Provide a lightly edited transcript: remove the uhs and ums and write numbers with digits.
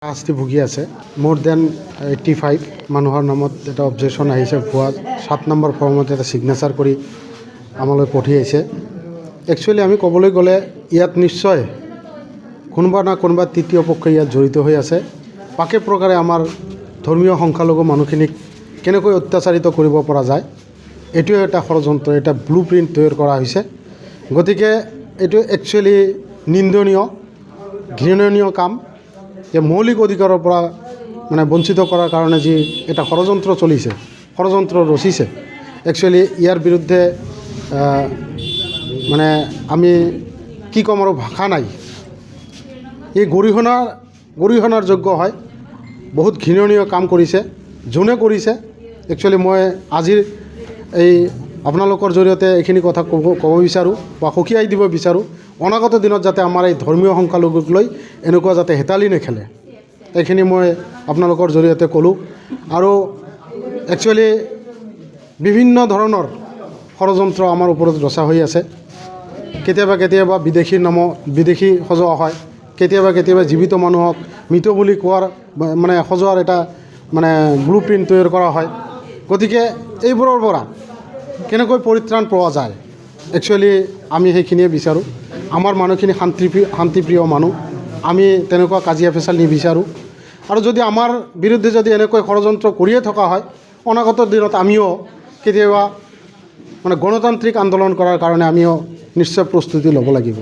শাস্তি ভুগি আছে। মোৰ দেন 85 মানুহৰ নামত এটা অবজেকশ্যন আহিছে। ভুৱা 7 নম্বৰ ফৰ্মত এটা ছিগনেচাৰ কৰি আমালৈ পঠিয়াইছে। একচুৱেলি আমি ক'বলৈ গ'লে ইয়াত নিশ্চয় কোনোবা না কোনোবা তৃতীয় পক্ষ ইয়াত জড়িত হৈ আছে। পাকে প্ৰকাৰে আমাৰ ধৰ্মীয় সংখ্যালঘু মানুহখিনিক কেনেকৈ অত্যাচাৰিত কৰিব পৰা যায়, এইটোৱে এটা ষড়যন্ত্ৰ, এটা ব্লু প্ৰিণ্ট তৈয়াৰ কৰা হৈছে। গতিকে এইটো একচুৱেলি নিন্দনীয়, ঘৃণনীয় কাম যে মৌলিক অধিকাৰৰ পৰা বঞ্চিত কৰাৰ কাৰণে যি এটা ষড়যন্ত্ৰ চলিছে, ষড়যন্ত্ৰ ৰচিছে। একচুৱেলি ইয়াৰ বিৰুদ্ধে আমি কি ক'ম আৰু ভাষা নাই। এই গৰিহণাৰ যোগ্য হয়। বহুত ঘৃণনীয় কাম কৰিছে। যোনে কৰিছে একচুৱেলি মই আজিৰ এই আপোনালোকৰ জৰিয়তে এইখিনি কথা ক'ব বিচাৰোঁ বা সকীয়াই দিব বিচাৰোঁ। অনাগত দিনত যাতে আমাৰ এই ধৰ্মীয় সংখ্যালঘুক লৈ এনেকুৱা যাতে হেতালি নেখেলে, এইখিনি মই আপোনালোকৰ জৰিয়তে ক'লোঁ। আৰু একচুৱেলি বিভিন্ন ধৰণৰ ষড়যন্ত্ৰ আমাৰ ওপৰত ৰচা হৈ আছে। কেতিয়াবা বিদেশী সজোৱা হয়, কেতিয়াবা জীৱিত মানুহক মৃত বুলি কোৱাৰ সজোৱাৰ এটা ব্লু প্ৰিণ্ট তৈয়াৰ কৰা হয়। গতিকে এইবোৰৰ পৰা কেনেকৈ পৰিত্ৰাণ পোৱা যায়, একচুৱেলি আমি সেইখিনিয়ে বিচাৰোঁ। আমাৰ মানুহখিনি শান্তিপ্ৰিয় মানুহ, আমি তেনেকুৱা কাজিয়া পেচাল নিবিচাৰোঁ। আৰু যদি আমাৰ বিৰুদ্ধে যদি এনেকৈ ষড়যন্ত্ৰ কৰিয়ে থকা হয়, অনাগত দিনত আমিও কেতিয়াবা গণতান্ত্ৰিক আন্দোলন কৰাৰ কাৰণে আমিও নিশ্চয় প্ৰস্তুতি ল'ব লাগিব।